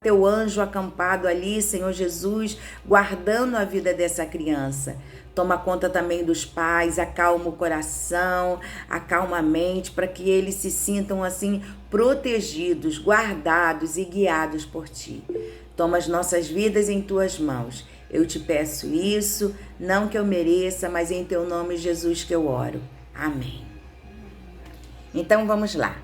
teu anjo acampado ali, Senhor Jesus, guardando a vida dessa criança. Toma conta também dos pais, acalma o coração, acalma a mente, para que eles se sintam assim protegidos, guardados e guiados por ti. Toma as nossas vidas em tuas mãos. Eu te peço isso, não que eu mereça, mas em teu nome, Jesus, que eu oro. Amém. Então vamos lá.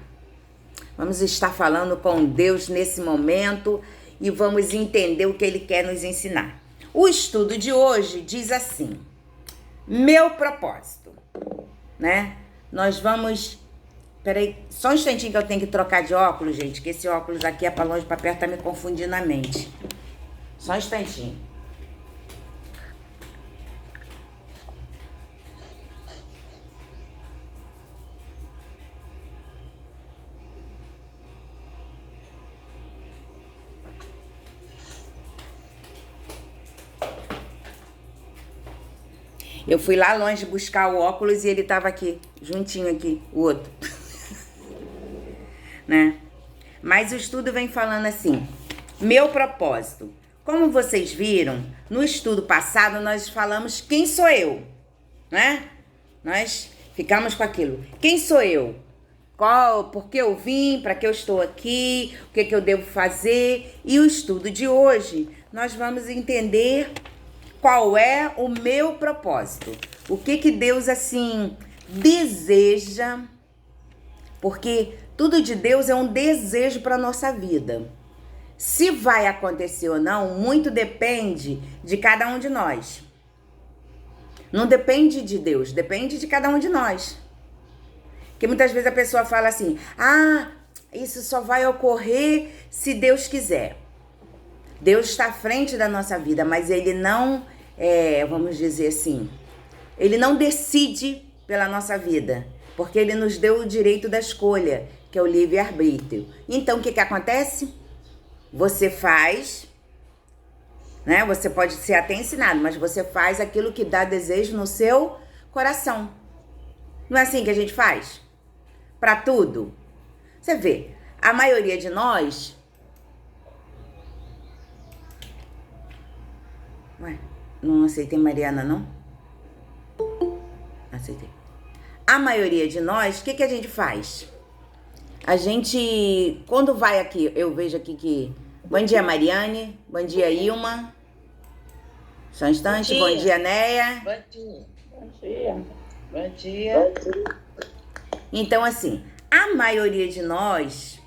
Vamos estar falando com Deus nesse momento e vamos entender o que Ele quer nos ensinar. O estudo de hoje diz assim: meu propósito, né? Nós vamos... Peraí, só um instantinho que eu tenho que trocar de óculos, gente, que esse óculos aqui é para longe, para perto, tá me confundindo a mente. Só um instantinho. Eu fui lá longe buscar o óculos e ele tava aqui, juntinho aqui, o outro. Né? Mas o estudo vem falando assim: meu propósito. Como vocês viram, no estudo passado nós falamos quem sou eu, né? Nós ficamos com aquilo. Quem sou eu? Por que eu vim? Para que eu estou aqui? O que eu devo fazer? E o estudo de hoje nós vamos entender qual é o meu propósito. O que Deus assim deseja, porque tudo de Deus é um desejo para a nossa vida. Se vai acontecer ou não, muito depende de cada um de nós. Não depende de Deus, depende de cada um de nós. Porque muitas vezes a pessoa fala assim: isso só vai ocorrer se Deus quiser. Deus está à frente da nossa vida, mas Ele não, vamos dizer assim, Ele não decide pela nossa vida, porque Ele nos deu o direito da escolha, que é o livre-arbítrio. Então, o que acontece? Você faz, né? Você pode ser até ensinado, mas você faz aquilo que dá desejo no seu coração. Não é assim que a gente faz? Para tudo. Você vê, a maioria de nós... Ué, não aceitei Mariana, não? Aceitei. A maioria de nós, o que a gente faz? A gente, quando vai aqui, eu vejo aqui que... Bom dia, Mariane. Bom dia, Ilma. Só um instante. Bom dia, Neia. Bom dia. Bom dia. Bom dia. Então, assim, a maioria de nós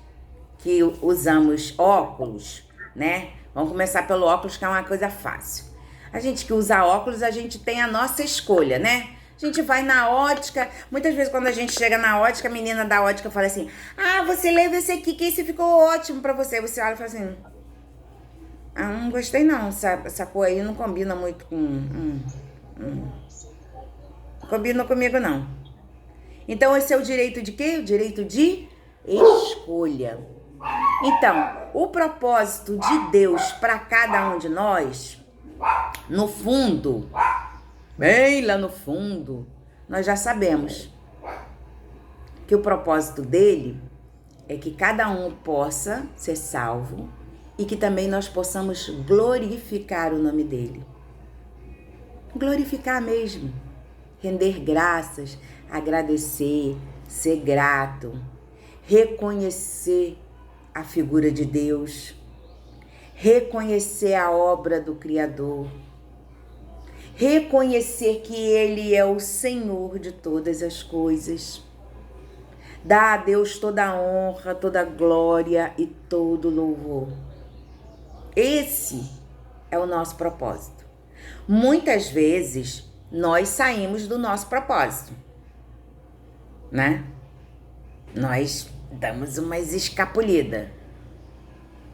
que usamos óculos, né? Vamos começar pelo óculos, que é uma coisa fácil. A gente que usa óculos, a gente tem a nossa escolha, né? A gente vai na ótica, muitas vezes quando a gente chega na ótica, a menina da ótica fala assim: você leva esse aqui, que esse ficou ótimo pra você. Você olha e fala assim: não gostei não, essa cor aí não combina muito com... Não combina comigo não. Então esse é o direito de quê? O direito de escolha. Então, o propósito de Deus para cada um de nós, no fundo... Bem lá no fundo, nós já sabemos que o propósito dele é que cada um possa ser salvo e que também nós possamos glorificar o nome dele. Glorificar mesmo, render graças, agradecer, ser grato, reconhecer a figura de Deus, reconhecer a obra do Criador, reconhecer que Ele é o Senhor de todas as coisas. Dá a Deus toda a honra, toda a glória e todo louvor. Esse é o nosso propósito. Muitas vezes, nós saímos do nosso propósito, né? Nós damos umas escapulidas.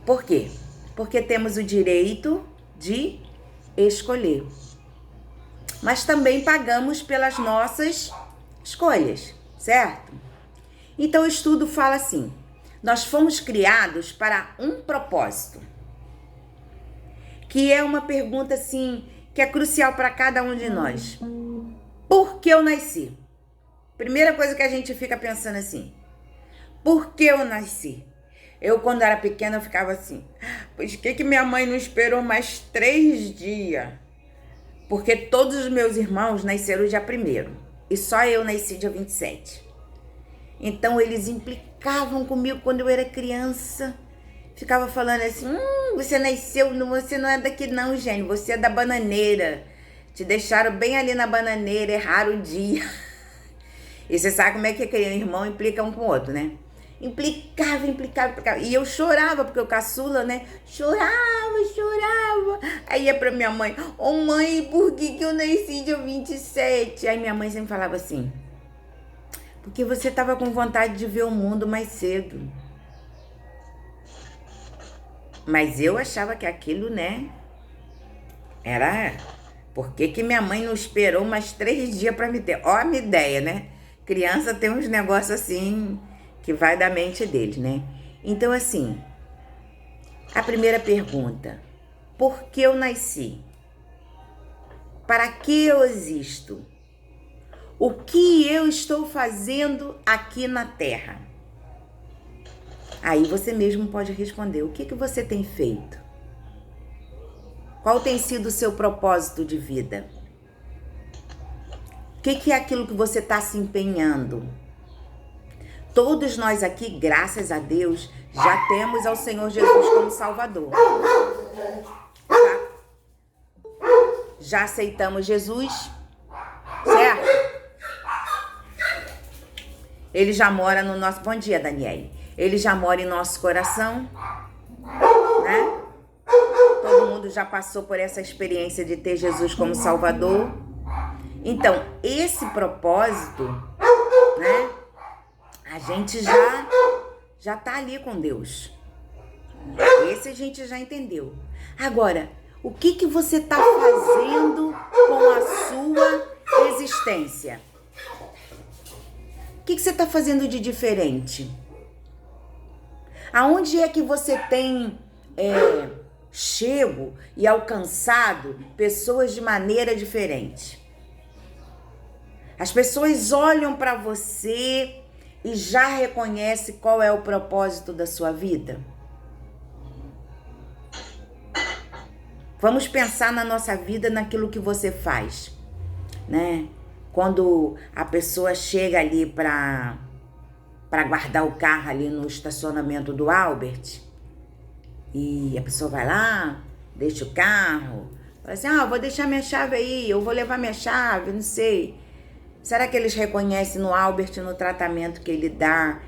Por quê? Porque temos o direito de escolher. Mas também pagamos pelas nossas escolhas, certo? Então o estudo fala assim: nós fomos criados para um propósito, que é uma pergunta assim, que é crucial para cada um de nós. Por que eu nasci? Primeira coisa que a gente fica pensando assim: por que eu nasci? Eu, quando era pequena, eu ficava assim: Pois que minha mãe não esperou mais 3 dias? Porque todos os meus irmãos nasceram dia 1º e só eu nasci dia 27. Então eles implicavam comigo quando eu era criança. Ficava falando assim, você nasceu, você não é daqui não, gente, você é da Bananeira. Te deixaram bem ali na Bananeira, erraram o dia. E você sabe como é que aquele irmão implica um com o outro, né? Implicava. E eu chorava, porque o caçula, né? Chorava. Aí ia pra minha mãe, mãe, por que eu nasci dia 27? Aí minha mãe sempre falava assim, porque você tava com vontade de ver o mundo mais cedo. Mas eu achava que aquilo, né? Era... Por que minha mãe não esperou mais 3 dias pra me ter? Ó a minha ideia, né? Criança tem uns negócios assim que vai da mente deles, né? Então, assim, a primeira pergunta: por que eu nasci? Para que eu existo? O que eu estou fazendo aqui na Terra? Aí você mesmo pode responder. O que você tem feito? Qual tem sido o seu propósito de vida? O que é aquilo que você está se empenhando? Todos nós aqui, graças a Deus, já temos ao Senhor Jesus como Salvador. Já aceitamos Jesus, certo? Ele já mora no nosso... Bom dia, Daniele. Ele já mora em nosso coração, né? Todo mundo já passou por essa experiência de ter Jesus como Salvador. Então, esse propósito, né? A gente já tá ali com Deus. Esse a gente já entendeu. Agora, o que você tá fazendo com a sua existência? O que você tá fazendo de diferente? Aonde é que você tem chego e alcançado pessoas de maneira diferente? As pessoas olham para você e já reconhecem qual é o propósito da sua vida? Vamos pensar na nossa vida, naquilo que você faz, né? Quando a pessoa chega ali para guardar o carro ali no estacionamento do Albert, e a pessoa vai lá, deixa o carro, fala assim, vou deixar minha chave aí, eu vou levar minha chave, não sei. Será que eles reconhecem no Albert, no tratamento que ele dá,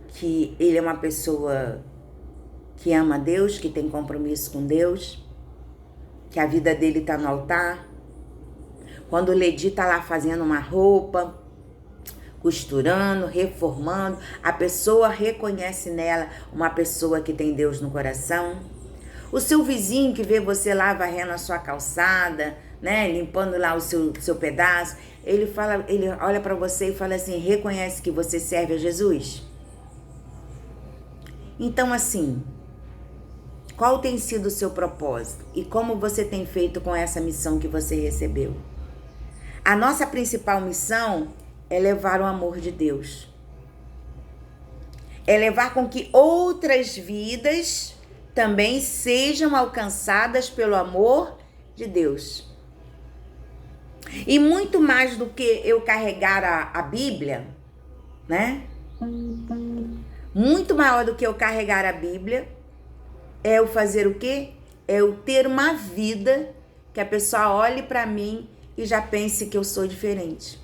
que ele é uma pessoa que ama Deus, que tem compromisso com Deus, que a vida dele está no altar? Quando o Ledi está lá fazendo uma roupa, costurando, reformando, a pessoa reconhece nela uma pessoa que tem Deus no coração? O seu vizinho que vê você lá varrendo a sua calçada, né, limpando lá o seu pedaço, ele olha para você e fala assim, reconhece que você serve a Jesus? Então, assim, qual tem sido o seu propósito? E como você tem feito com essa missão que você recebeu? A nossa principal missão é levar o amor de Deus. É levar com que outras vidas também sejam alcançadas pelo amor de Deus. E muito mais do que eu carregar a Bíblia, né? Muito maior do que eu carregar a Bíblia é eu fazer o quê? É eu ter uma vida que a pessoa olhe para mim e já pense que eu sou diferente.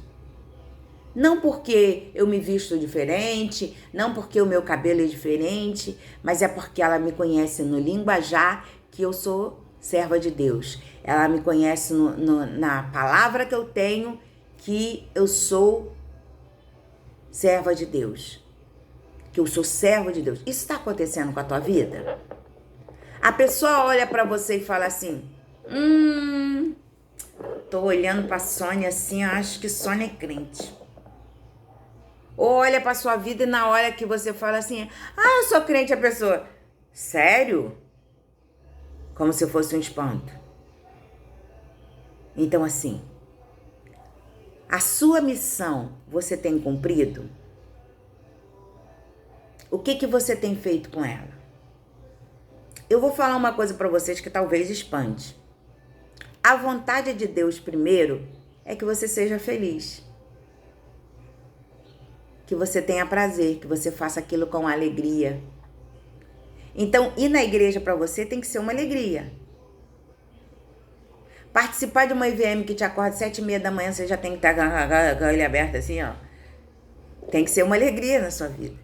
Não porque eu me visto diferente, não porque o meu cabelo é diferente, mas é porque ela me conhece no linguajar que eu sou serva de Deus. Ela me conhece na palavra que eu tenho, que eu sou serva de Deus. Que eu sou servo de Deus. Isso está acontecendo com a tua vida? A pessoa olha para você e fala assim, tô olhando pra Sônia assim, eu acho que Sônia é crente. Ou olha pra sua vida e na hora que você fala assim, eu sou crente, a pessoa, sério? Como se fosse um espanto. Então, assim, a sua missão você tem cumprido? O que você tem feito com ela? Eu vou falar uma coisa para vocês que talvez espante. A vontade de Deus primeiro é que você seja feliz. Que você tenha prazer, que você faça aquilo com alegria. Então, ir na igreja para você tem que ser uma alegria. Participar de uma IVM que te acorda às 7h30 da manhã, você já tem que estar com a olho aberto assim, ó. Tem que ser uma alegria na sua vida.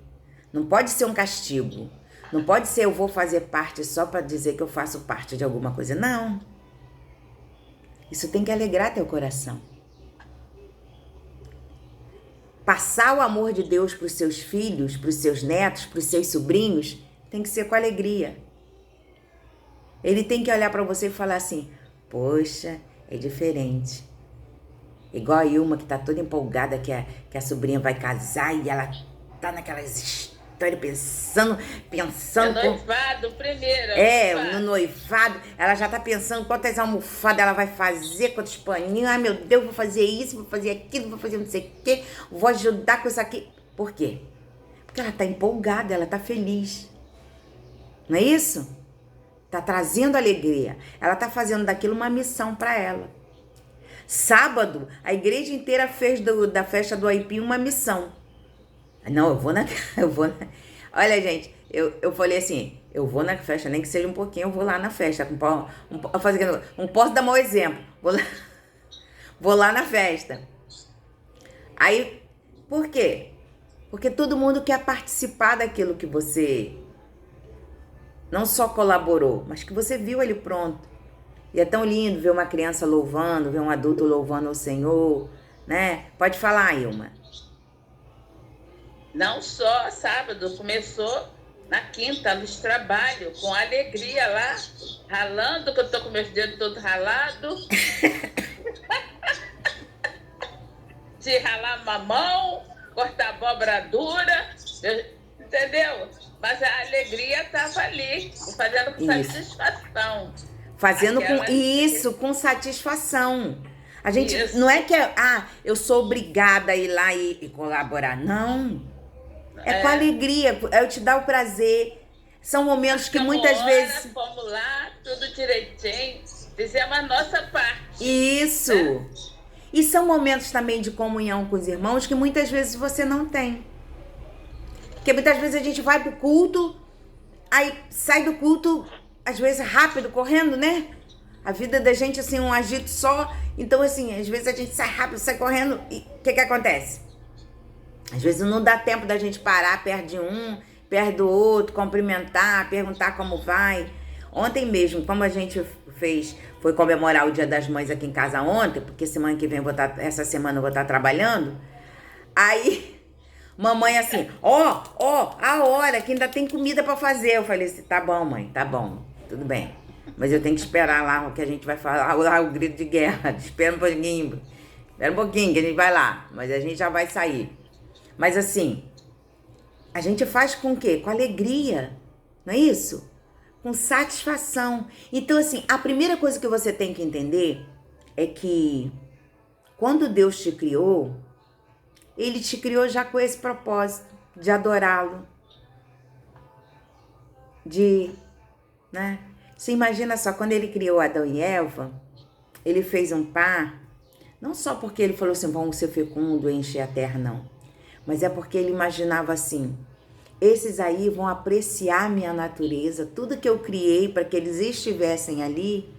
Não pode ser um castigo. Não pode ser eu vou fazer parte só para dizer que eu faço parte de alguma coisa. Não. Isso tem que alegrar teu coração. Passar o amor de Deus para os seus filhos, para os seus netos, para os seus sobrinhos, tem que ser com alegria. Ele tem que olhar para você e falar assim, poxa, é diferente. Igual a Ilma, que tá toda empolgada que a sobrinha vai casar e ela tá naquelas histórias pensando... No noivado primeiro. No noivado. Ela já tá pensando quantas almofadas ela vai fazer, quantos paninhos. Ai, meu Deus, vou fazer isso, vou fazer aquilo, vou fazer não sei o quê. Vou ajudar com isso aqui. Por quê? Porque ela tá empolgada, ela tá feliz. Não é isso? Tá trazendo alegria. Ela tá fazendo daquilo uma missão para ela. Sábado, a igreja inteira fez da festa do Aipim uma missão. Não, eu vou na... Olha, gente, eu falei assim, eu vou na festa, nem que seja um pouquinho, eu vou lá na festa. Não posso dar mau exemplo. Vou lá na festa. Aí, por quê? Porque todo mundo quer participar daquilo que você não só colaborou, mas que você viu ele pronto. E é tão lindo ver uma criança louvando, ver um adulto louvando o Senhor, né? Pode falar, Ilma. Não só sábado, começou na quinta, nos trabalhos, com alegria lá, ralando, que eu tô com meus dedos todos ralados. De ralar mamão, cortar abóbora dura, entendeu? Mas a alegria estava ali, fazendo com satisfação. Fazendo com satisfação. A gente não é que eu sou obrigada a ir lá e colaborar. Não. É com alegria, eu te dar o prazer. São momentos que muitas vezes... Fomos lá, tudo direitinho, fizemos a nossa parte. Isso. Né? E são momentos também de comunhão com os irmãos que muitas vezes você não tem. Porque muitas vezes a gente vai pro culto, aí sai do culto, às vezes rápido, correndo, né? A vida da gente, assim, um agito só. Então, assim, às vezes a gente sai rápido, sai correndo e o que acontece? Às vezes não dá tempo da gente parar perto de um, perto do outro, cumprimentar, perguntar como vai. Ontem mesmo, como a gente foi comemorar o Dia das Mães aqui em casa ontem, porque semana que vem essa semana eu vou estar trabalhando, aí mamãe assim, a hora que ainda tem comida pra fazer. Eu falei assim, tá bom, mãe, tá bom, tudo bem. Mas eu tenho que esperar lá o que a gente vai falar, lá o grito de guerra. Espera um pouquinho que a gente vai lá, mas a gente já vai sair. Mas assim, a gente faz com o quê? Com alegria, não é isso? Com satisfação. Então assim, a primeira coisa que você tem que entender é que quando Deus te criou, Ele te criou já com esse propósito de adorá-lo, né? Você imagina só, quando Ele criou Adão e Eva, Ele fez um par, não só porque Ele falou assim, vão ser fecundo, encher a terra, não. Mas é porque Ele imaginava assim, esses aí vão apreciar minha natureza, tudo que eu criei para que eles estivessem ali,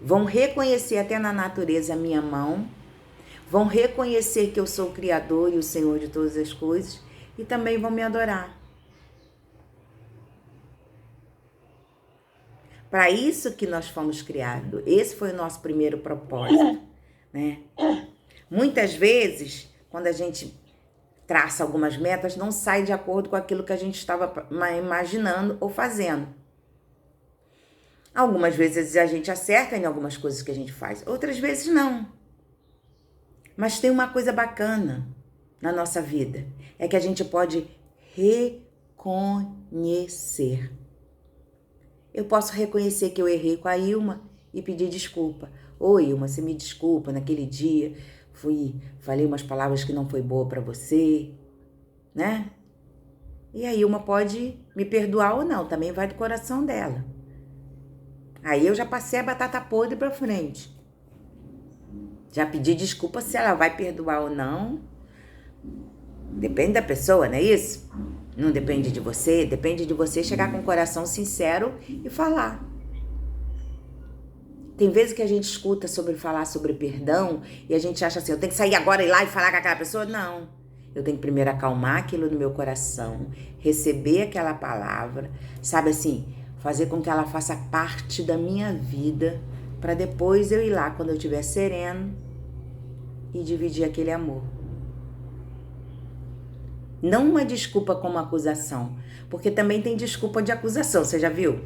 vão reconhecer até na natureza a minha mão, vão reconhecer que eu sou o Criador e o Senhor de todas as coisas e também vão me adorar. Para isso que nós fomos criados. Esse foi o nosso primeiro propósito, né? Muitas vezes, quando a gente traça algumas metas, não sai de acordo com aquilo que a gente estava imaginando ou fazendo. Algumas vezes a gente acerta em algumas coisas que a gente faz, outras vezes não. Mas tem uma coisa bacana na nossa vida, é que a gente pode reconhecer. Eu posso reconhecer que eu errei com a Ilma e pedir desculpa. Ô Ilma, você me desculpa, naquele dia falei umas palavras que não foi boa para você, né? E a Ilma pode me perdoar ou não, também vai do coração dela. Aí eu já passei a batata podre pra frente. Já pedi desculpa se ela vai perdoar ou não. Depende da pessoa, não é isso? Não depende de você, depende de você chegar com o coração sincero e falar. Tem vezes que a gente escuta falar sobre perdão e a gente acha assim, eu tenho que sair agora e ir lá e falar com aquela pessoa. Não. Eu tenho que primeiro acalmar aquilo no meu coração, receber aquela palavra, sabe assim, fazer com que ela faça parte da minha vida, para depois eu ir lá quando eu estiver sereno e dividir aquele amor. Não uma desculpa como acusação, porque também tem desculpa de acusação, você já viu?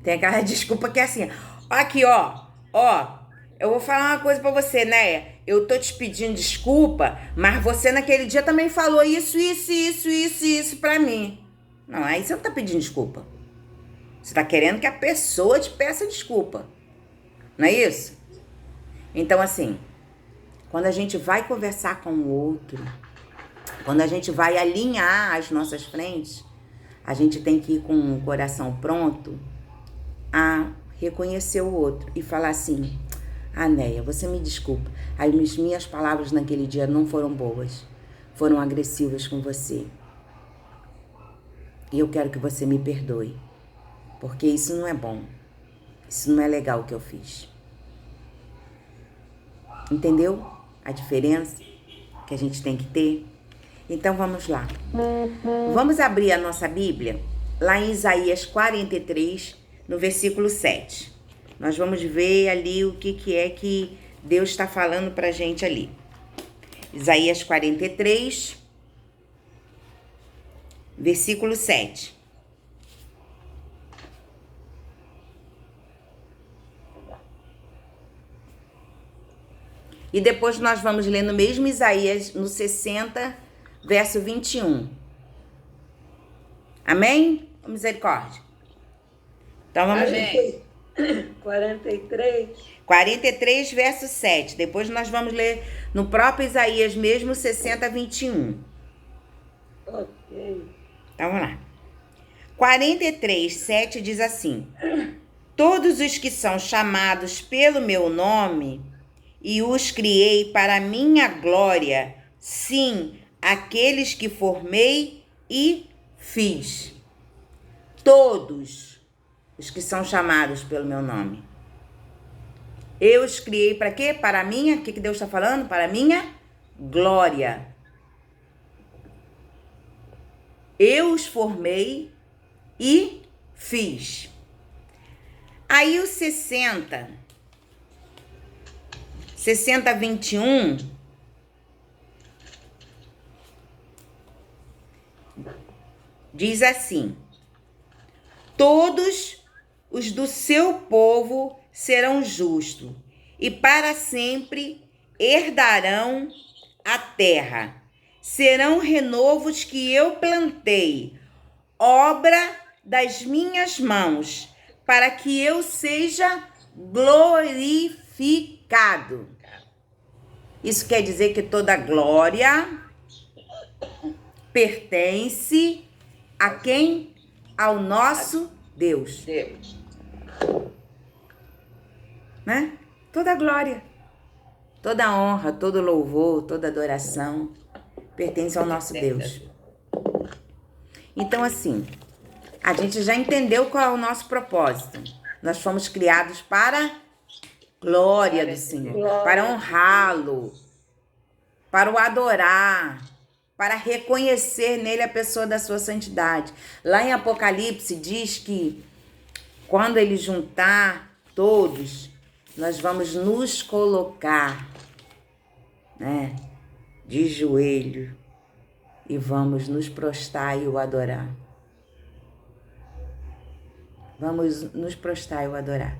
Tem aquela desculpa que é assim, aqui ó, eu vou falar uma coisa pra você, né? Eu tô te pedindo desculpa, mas você naquele dia também falou isso pra mim. Não, aí você não tá pedindo desculpa. Você tá querendo que a pessoa te peça desculpa. Não é isso? Então, assim, quando a gente vai conversar com o outro, quando a gente vai alinhar as nossas frentes, a gente tem que ir com o coração pronto a reconhecer o outro e falar assim, Néia, você me desculpa, as minhas palavras naquele dia não foram boas, foram agressivas com você. E eu quero que você me perdoe, porque isso não é bom, isso não é legal o que eu fiz. Entendeu a diferença que a gente tem que ter? Então vamos lá. Vamos abrir a nossa Bíblia lá em Isaías 43, no versículo 7. Nós vamos ver ali o que é que Deus está falando pra gente ali. Isaías 43, versículo 7. E depois nós vamos ler no mesmo Isaías, no 60, verso 21. Amém? Misericórdia. Então vamos Amém. ler. 43. Verso 7. Depois nós vamos ler no próprio Isaías mesmo, 60, 21. Ok. Então vamos lá. 43, 7 diz assim: Todos os que são chamados pelo meu nome, e os criei para a minha glória, sim, aqueles que formei e fiz. Todos os que são chamados pelo meu nome. Eu os criei para quê? Para a minha, o que Deus está falando? Para a minha glória. Eu os formei e fiz. Aí o 60, 21, diz assim: Todos os do seu povo serão justos, e para sempre herdarão a terra. Serão renovos que eu plantei, obra das minhas mãos, para que eu seja glorificado. Isso quer dizer que toda glória pertence a quem? Ao nosso Deus. Deus. Né? Toda glória, toda honra, todo louvor, toda adoração pertence ao nosso Deus. Então, assim, a gente já entendeu qual é o nosso propósito. Nós fomos criados para a glória do Senhor, para honrá-lo, para o adorar, para reconhecer nele a pessoa da sua santidade. Lá em Apocalipse diz que quando ele juntar todos, nós vamos nos colocar, né, de joelho e vamos nos prostrar e o adorar. Vamos nos prostrar e o adorar.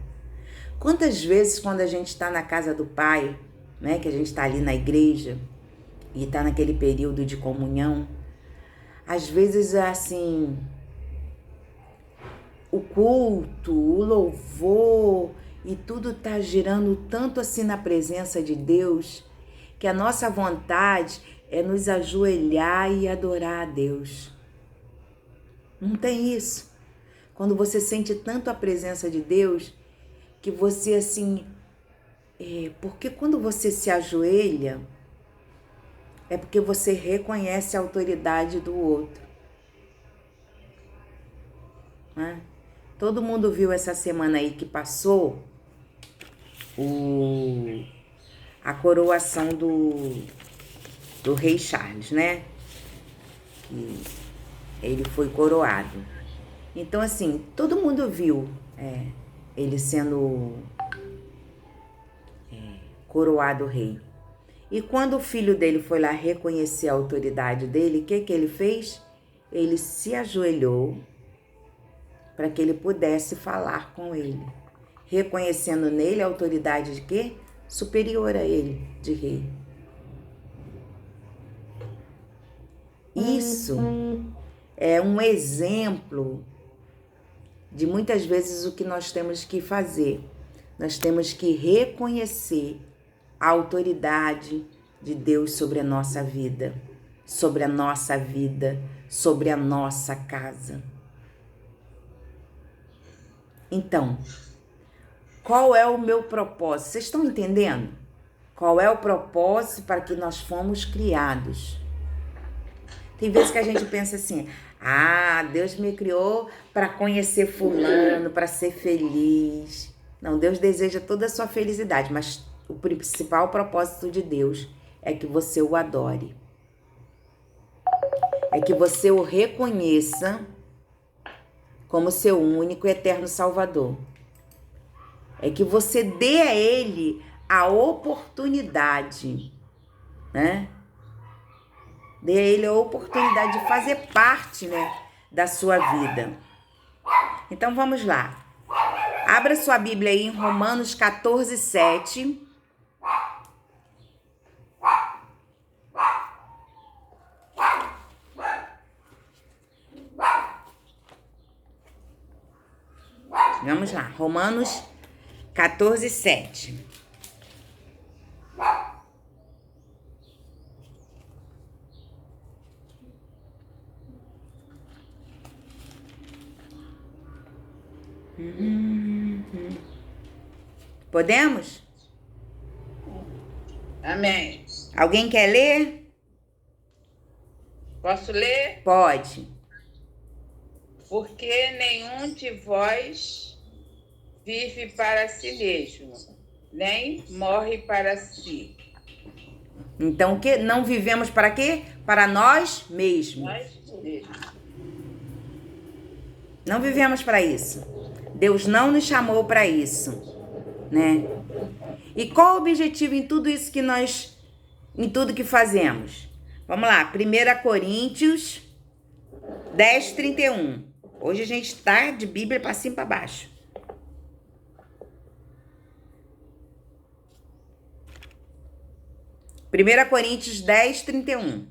Quantas vezes quando a gente está na casa do Pai, né, que a gente está ali na igreja e está naquele período de comunhão, às vezes assim, o culto, o louvor e tudo tá girando tanto assim na presença de Deus, que a nossa vontade é nos ajoelhar e adorar a Deus. Não tem isso? Quando você sente tanto a presença de Deus, que você, assim, porque quando você se ajoelha, é porque você reconhece a autoridade do outro, né? Todo mundo viu essa semana aí que passou a coroação do rei Charles, né? Que ele foi coroado. Então, assim, todo mundo viu ele sendo coroado rei. E quando o filho dele foi lá reconhecer a autoridade dele, o que ele fez? Ele se ajoelhou para que ele pudesse falar com ele, reconhecendo nele a autoridade de quê? Superior a ele, de rei. Isso é um exemplo de muitas vezes o que nós temos que fazer. Nós temos que reconhecer a autoridade de Deus sobre a nossa vida, sobre a nossa vida, sobre a nossa casa. Então, qual é o meu propósito? Vocês estão entendendo? Qual é o propósito para que nós fomos criados? Tem vezes que a gente pensa assim, Deus me criou para conhecer fulano, para ser feliz. Não, Deus deseja toda a sua felicidade, mas o principal propósito de Deus é que você o adore. É que você o reconheça como seu único e eterno Salvador. É que você dê a Ele a oportunidade, né? Dê a Ele a oportunidade de fazer parte, né, da sua vida. Então vamos lá. Abra sua Bíblia aí em Romanos 14, 7. Vamos lá, Romanos 14, 7. Podemos? Amém. Alguém quer ler? Posso ler? Pode. Porque nenhum de vós vive para si mesmo, nem morre para si. Então, que não vivemos para quê? Para nós mesmos. Nós mesmos. Não vivemos para isso. Deus não nos chamou para isso, né? E qual o objetivo em tudo isso em tudo que fazemos? Vamos lá, 1 Coríntios 10, 31. Hoje a gente está de Bíblia para cima e para baixo. Primeira Coríntios 10, 31.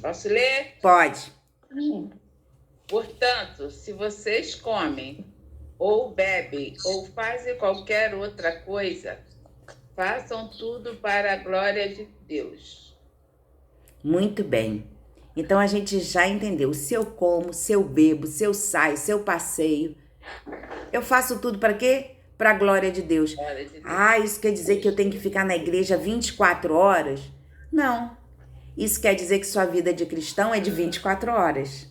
Posso ler? Pode. Portanto, se vocês comem, ou bebem, ou fazem qualquer outra coisa, façam tudo para a glória de Deus. Muito bem. Então a gente já entendeu. Se eu como, se eu bebo, se eu saio, se eu passeio, eu faço tudo para quê? Para a glória de Deus. Glória de Deus. Isso quer dizer que eu tenho que ficar na igreja 24 horas? Não. Isso quer dizer que sua vida de cristão é de 24 horas.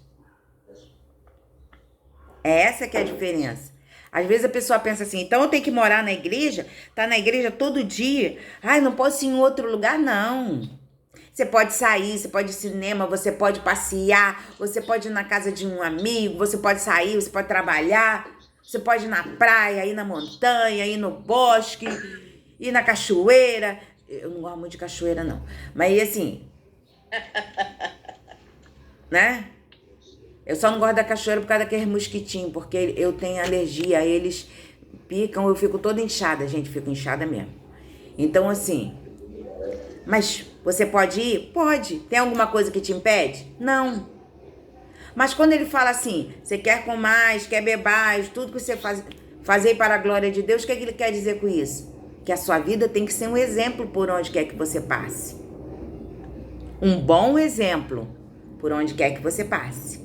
É essa que é a diferença. Às vezes a pessoa pensa assim, então eu tenho que morar na igreja, tá na igreja todo dia. Não posso ir em outro lugar? Não. Você pode sair, você pode ir ao cinema, você pode passear, você pode ir na casa de um amigo, você pode sair, você pode trabalhar, você pode ir na praia, ir na montanha, ir no bosque, ir na cachoeira. Eu não gosto muito de cachoeira, não. Mas assim, né? Eu só não gosto da cachoeira por causa daqueles mosquitinhos, porque eu tenho alergia, eles picam, eu fico toda inchada, gente, fico inchada mesmo. Então, assim, mas você pode ir? Pode. Tem alguma coisa que te impede? Não. Mas quando ele fala assim, você quer comais, quer bebais, tudo que você fazei para a glória de Deus, o que é que ele quer dizer com isso? Que a sua vida tem que ser um exemplo por onde quer que você passe. Um bom exemplo por onde quer que você passe.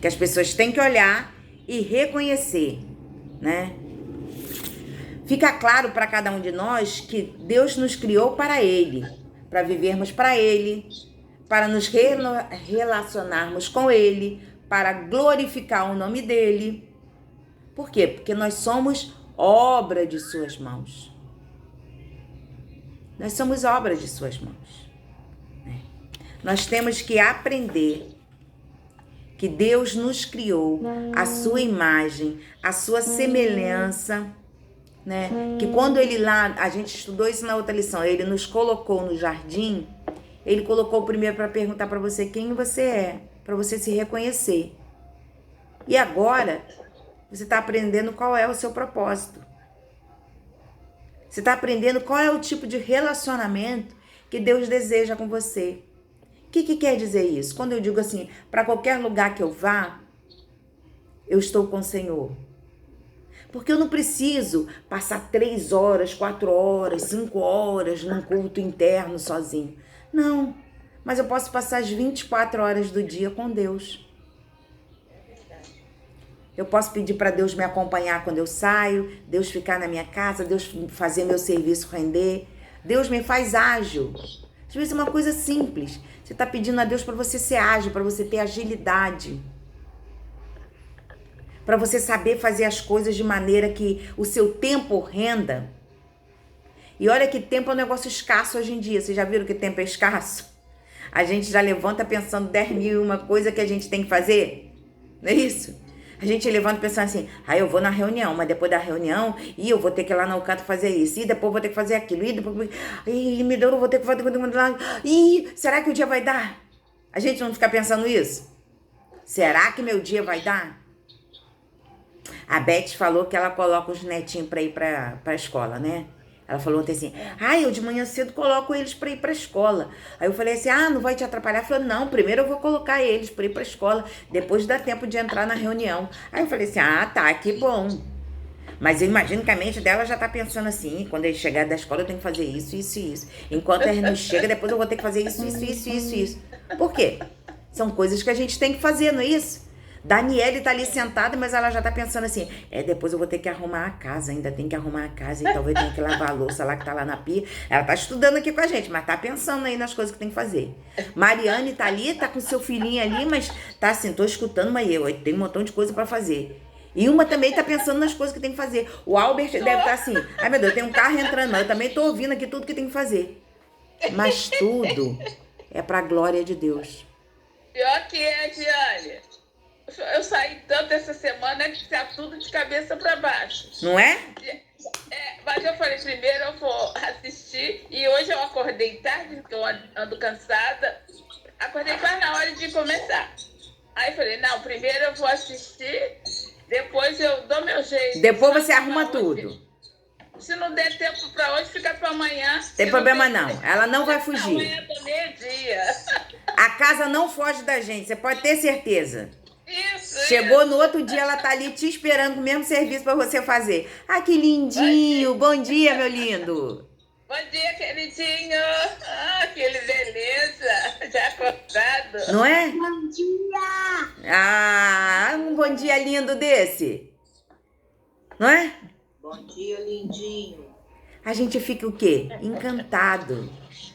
Que as pessoas têm que olhar e reconhecer, né? Fica claro para cada um de nós que Deus nos criou para Ele, para vivermos para Ele, para nos relacionarmos com Ele, para glorificar o nome dEle. Por quê? Porque nós somos obra de suas mãos. Nós somos obra de suas mãos. Nós temos que aprender que Deus nos criou a sua imagem, a sua semelhança, né? Que quando ele lá, a gente estudou isso na outra lição, ele nos colocou no jardim, ele colocou primeiro para perguntar para você quem você é, para você se reconhecer. E agora, você está aprendendo qual é o seu propósito. Você está aprendendo qual é o tipo de relacionamento que Deus deseja com você. O que quer dizer isso? Quando eu digo assim, para qualquer lugar que eu vá, eu estou com o Senhor. Porque eu não preciso passar 3 horas, 4 horas, 5 horas num culto interno sozinho. Não, mas eu posso passar as 24 horas do dia com Deus. Eu posso pedir para Deus me acompanhar quando eu saio, Deus ficar na minha casa, Deus fazer meu serviço render. Deus me faz ágil. Às vezes é uma coisa simples. Você está pedindo a Deus para você ser ágil, para você ter agilidade. Para você saber fazer as coisas de maneira que o seu tempo renda. E olha que tempo é um negócio escasso hoje em dia. Vocês já viram que tempo é escasso? A gente já levanta pensando 10 mil e uma coisa que a gente tem que fazer. Não é isso? A gente levanta pensando assim, eu vou na reunião, mas depois da reunião, eu vou ter que ir lá no canto fazer isso, e depois vou ter que fazer aquilo, e depois, me deu, eu vou ter que fazer, será que o dia vai dar? A gente não fica pensando isso? Será que meu dia vai dar? A Beth falou que ela coloca os netinhos para ir para a escola, né? Ela falou ontem assim, eu de manhã cedo coloco eles para ir para a escola. Aí eu falei assim, não vai te atrapalhar? Ela falou, não, primeiro eu vou colocar eles para ir para a escola, depois dá tempo de entrar na reunião. Aí eu falei assim, tá, que bom. Mas eu imagino que a mente dela já tá pensando assim, quando eles chegarem da escola eu tenho que fazer isso, isso e isso. Enquanto eles não chegam, depois eu vou ter que fazer isso, isso, isso, isso, isso. Por quê? São coisas que a gente tem que fazer, não é isso? Daniele tá ali sentada, mas ela já tá pensando assim, depois eu vou ter que arrumar a casa, ainda tem que arrumar a casa, e talvez tenha que lavar a louça lá que tá lá na pia. Ela tá estudando aqui com a gente, mas tá pensando aí nas coisas que tem que fazer. Mariane tá ali, tá com seu filhinho ali, mas tá assim, tô escutando, mas eu tenho um montão de coisa pra fazer. E uma também tá pensando nas coisas que tem que fazer. O Albert deve estar assim, meu Deus, tem um carro entrando, mas eu também tô ouvindo aqui tudo que tem que fazer. Mas tudo é pra glória de Deus. Pior que é, Diane. Eu saí tanto essa semana que tá tudo de cabeça para baixo. Não é? Mas eu falei, primeiro eu vou assistir. E hoje eu acordei tarde, porque eu ando cansada. Acordei quase na hora de começar. Aí falei, não, primeiro eu vou assistir, depois eu dou meu jeito. Depois você arruma tudo. Se não der tempo para hoje, fica para amanhã. Tem problema não. Ela não vai fugir. Amanhã do meio-dia. A casa não foge da gente, você pode ter certeza. Isso, Chegou no outro dia, ela tá ali te esperando com o mesmo serviço pra você fazer. Que lindinho! Bom dia, meu lindo! Bom dia, queridinho! Que beleza! Já acordado? Não é? Bom dia! Um bom dia lindo desse! Não é? Bom dia, lindinho! A gente fica o quê? Encantado.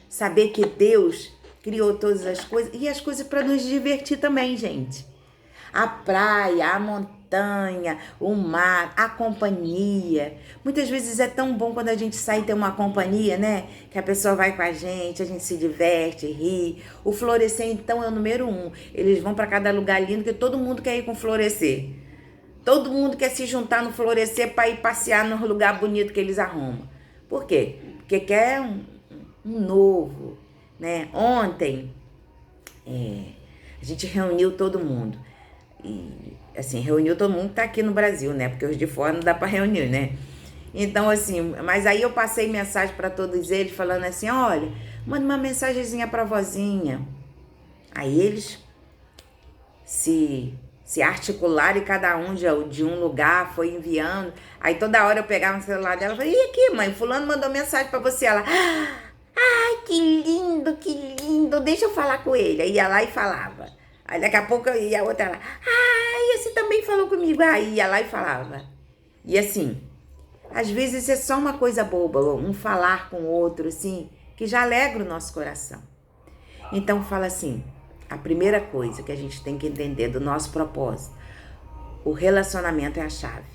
Saber que Deus criou todas as coisas e as coisas para nos divertir também, gente. A praia, a montanha, o mar, a companhia. Muitas vezes é tão bom quando a gente sai e tem uma companhia, né? Que a pessoa vai com a gente se diverte, ri. O Florescer, então, é o número 1. Eles vão para cada lugar lindo, que todo mundo quer ir com o Florescer. Todo mundo quer se juntar no Florescer para ir passear no lugar bonito que eles arrumam. Por quê? Porque quer um novo, né? Ontem, a gente reuniu todo mundo. E, assim, reuniu todo mundo que tá aqui no Brasil, né? Porque os de fora não dá para reunir, né? Então, assim, mas aí eu passei mensagem para todos eles, falando assim, olha, manda uma mensagenzinha pra vozinha. Aí eles se articularam e cada um de um lugar foi enviando. Aí toda hora eu pegava no celular dela e falei, e aqui, mãe, fulano mandou mensagem pra você. Ela, ai, que lindo, deixa eu falar com ele. Aí ia lá e falava. Aí daqui a pouco ia a outra lá, ai, esse também falou comigo. Aí ia lá e falava. E assim, às vezes é só uma coisa boba, um falar com o outro, assim, que já alegra o nosso coração. Então fala assim, a primeira coisa que a gente tem que entender do nosso propósito, o relacionamento é a chave.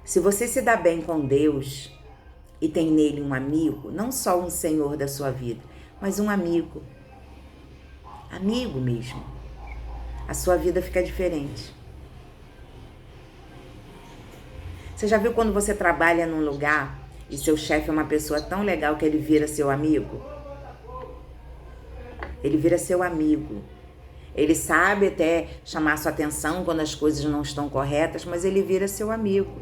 Se você se dá bem com Deus e tem nele um amigo, não só um Senhor da sua vida, mas um amigo mesmo, a sua vida fica diferente. Você já viu quando você trabalha num lugar e seu chefe é uma pessoa tão legal que ele vira seu amigo? Ele vira seu amigo. Ele sabe até chamar sua atenção quando as coisas não estão corretas, mas ele vira seu amigo.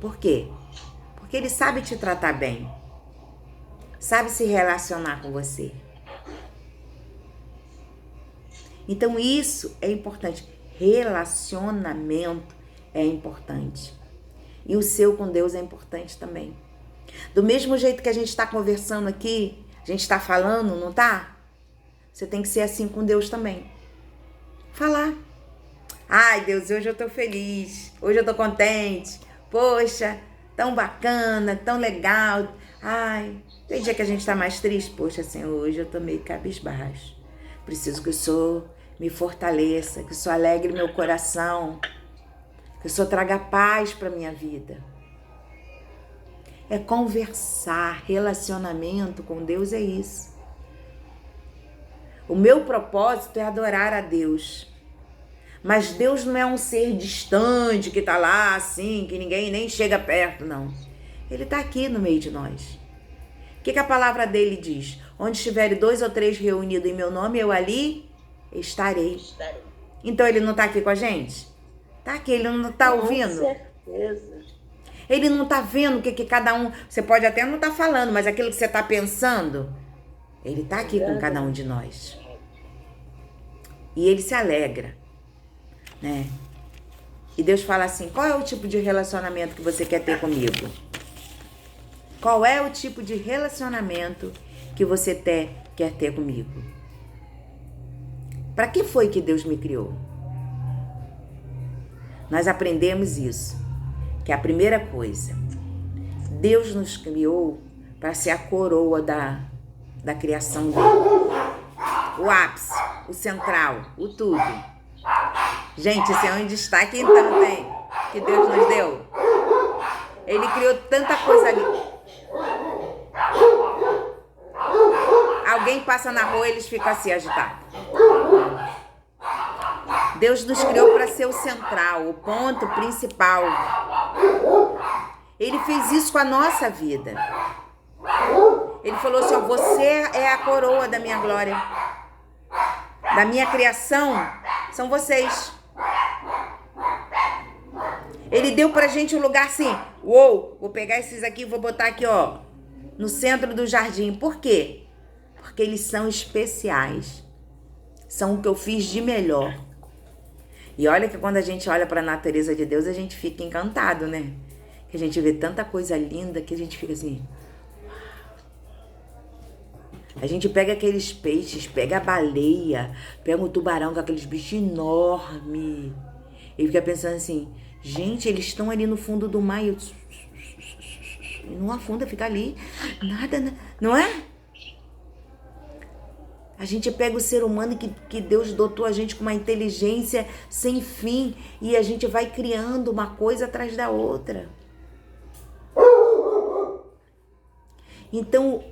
Por quê? Porque ele sabe te tratar bem. Sabe se relacionar com você. Então isso é importante. Relacionamento é importante. E o seu com Deus é importante também. Do mesmo jeito que a gente está conversando aqui, a gente está falando, não tá? Você tem que ser assim com Deus também. Falar. Ai, Deus, hoje eu tô feliz. Hoje eu tô contente. Poxa, tão bacana, tão legal. Ai, tem dia que a gente tá mais triste. Poxa, Senhor, hoje eu tô meio cabisbaixo. Preciso que o Senhor me fortaleça, que o Senhor alegre meu coração, que o Senhor traga paz para minha vida. É conversar, relacionamento com Deus é isso. O meu propósito é adorar a Deus. Mas Deus não é um ser distante que tá lá assim, que ninguém nem chega perto, não. Ele tá aqui no meio de nós. O que a palavra dele diz? Onde estiverem 2 ou 3 reunidos em meu nome, eu ali estarei. Então ele não tá aqui com a gente? Tá aqui, ele não tá ouvindo? Com certeza. Ele não tá vendo o que cada um... Você pode até não tá falando, mas aquilo que você tá pensando, ele tá aqui com cada um de nós. E ele se alegra, né? E Deus fala assim, qual é o tipo de relacionamento que você quer ter comigo? Qual é o tipo de relacionamento que você quer ter comigo? Para que foi que Deus me criou? Nós aprendemos isso, que é a primeira coisa. Deus nos criou para ser a coroa da criação dele. O ápice, o central, o tudo. Gente, esse é um destaque então, hein? Que Deus nos deu. Ele criou tanta coisa ali. Alguém passa na rua e eles ficam assim agitados. Deus nos criou para ser o central, o ponto principal. Ele fez isso com a nossa vida. Ele falou assim, ó, você é a coroa da minha glória. Da minha criação, são vocês. Ele deu pra gente um lugar assim, uou, vou pegar esses aqui e vou botar aqui, ó, no centro do jardim. Por quê? Porque eles são especiais. São o que eu fiz de melhor. E olha que quando a gente olha para a natureza de Deus, a gente fica encantado, né? Que a gente vê tanta coisa linda que a gente fica assim... A gente pega aqueles peixes, pega a baleia, pega o tubarão com aqueles bichos enormes. E fica pensando assim, gente, eles estão ali no fundo do mar e não afunda, fica ali, nada, não é? A gente pega o ser humano que Deus dotou a gente com uma inteligência sem fim e a gente vai criando uma coisa atrás da outra. Então,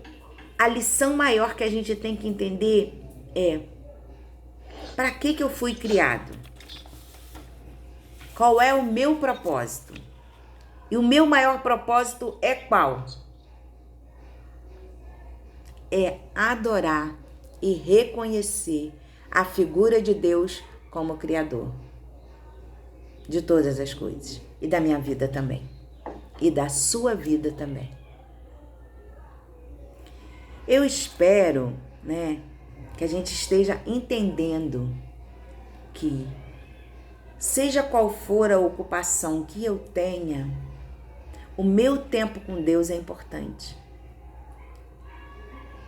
a lição maior que a gente tem que entender é: para que eu fui criado? Qual é o meu propósito? E o meu maior propósito é qual? É adorar e reconhecer a figura de Deus como Criador de todas as coisas. E da minha vida também. E da sua vida também. Eu espero, né, que a gente esteja entendendo que, seja qual for a ocupação que eu tenha, o meu tempo com Deus é importante.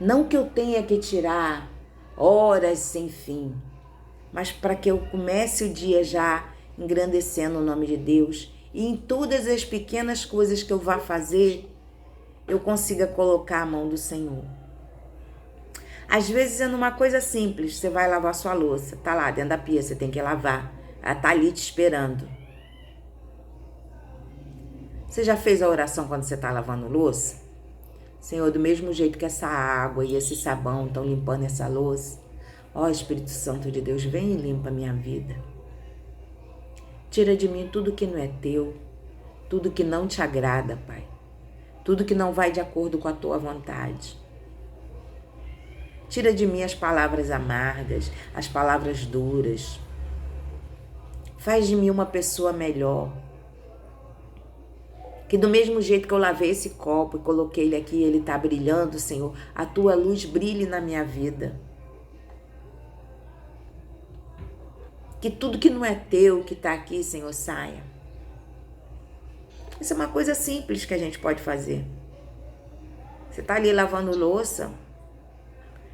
Não que eu tenha que tirar horas sem fim, mas para que eu comece o dia já engrandecendo o nome de Deus e em todas as pequenas coisas que eu vá fazer, eu consiga colocar a mão do Senhor. Às vezes é numa coisa simples, você vai lavar sua louça, tá lá dentro da pia, você tem que lavar, ela tá ali te esperando. Você já fez a oração quando você tá lavando louça? Senhor, do mesmo jeito que essa água e esse sabão estão limpando essa louça, ó Espírito Santo de Deus, vem e limpa a minha vida. Tira de mim tudo que não é teu, tudo que não te agrada, Pai. Tudo que não vai de acordo com a tua vontade. Tira de mim as palavras amargas, as palavras duras. Faz de mim uma pessoa melhor. Que do mesmo jeito que eu lavei esse copo e coloquei ele aqui, ele está brilhando, Senhor, a tua luz brilhe na minha vida. Que tudo que não é teu, que está aqui, Senhor, saia. Isso é uma coisa simples que a gente pode fazer. Você está ali lavando louça.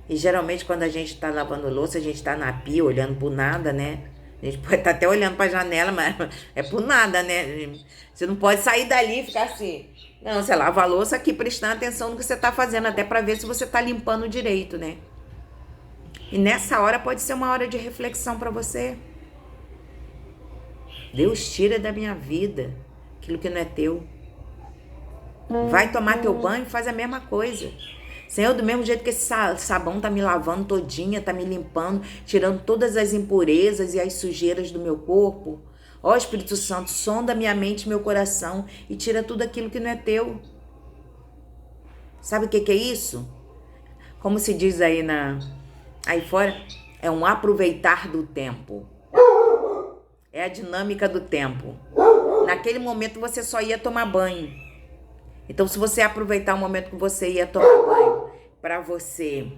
E geralmente quando a gente está lavando louça, a gente está na pia olhando por nada, né? A gente pode estar até olhando para a janela, mas é por nada, né? Você não pode sair dali e ficar assim. Não, você lava a louça aqui prestando atenção no que você está fazendo, até para ver se você está limpando direito, né? E nessa hora pode ser uma hora de reflexão para você. Deus, tira da minha vida aquilo que não é teu. Vai tomar teu banho e faz a mesma coisa. Senhor, do mesmo jeito que esse sabão tá me lavando todinha, tá me limpando, tirando todas as impurezas e as sujeiras do meu corpo. Ó Espírito Santo, sonda minha mente e meu coração e tira tudo aquilo que não é teu. Sabe o que é isso? Como se diz aí fora, é um aproveitar do tempo. É a dinâmica do tempo. Naquele momento você só ia tomar banho. Então, se você aproveitar o momento que você ia tomar banho para você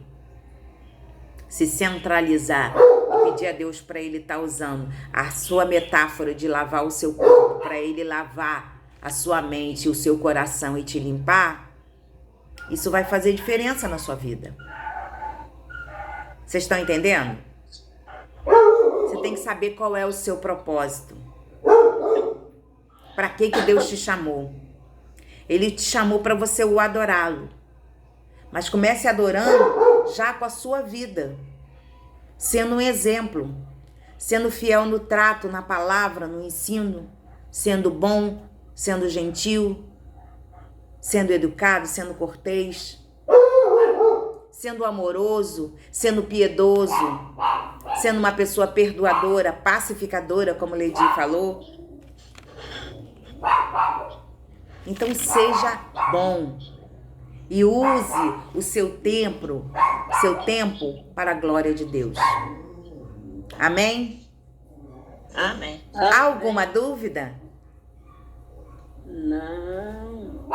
se centralizar e pedir a Deus para Ele estar usando a sua metáfora de lavar o seu corpo, para Ele lavar a sua mente, o seu coração e te limpar, isso vai fazer diferença na sua vida. Vocês estão entendendo? Você tem que saber qual é o seu propósito. Para que Deus te chamou? Ele te chamou para você o adorá-lo. Mas comece adorando já com a sua vida. Sendo um exemplo. Sendo fiel no trato, na palavra, no ensino. Sendo bom, sendo gentil. Sendo educado, sendo cortês. Sendo amoroso, sendo piedoso. Sendo uma pessoa perdoadora, pacificadora, como Lady falou. Então seja bom e use o seu tempo para a glória de Deus. Amém? Amém. Há alguma dúvida? Não.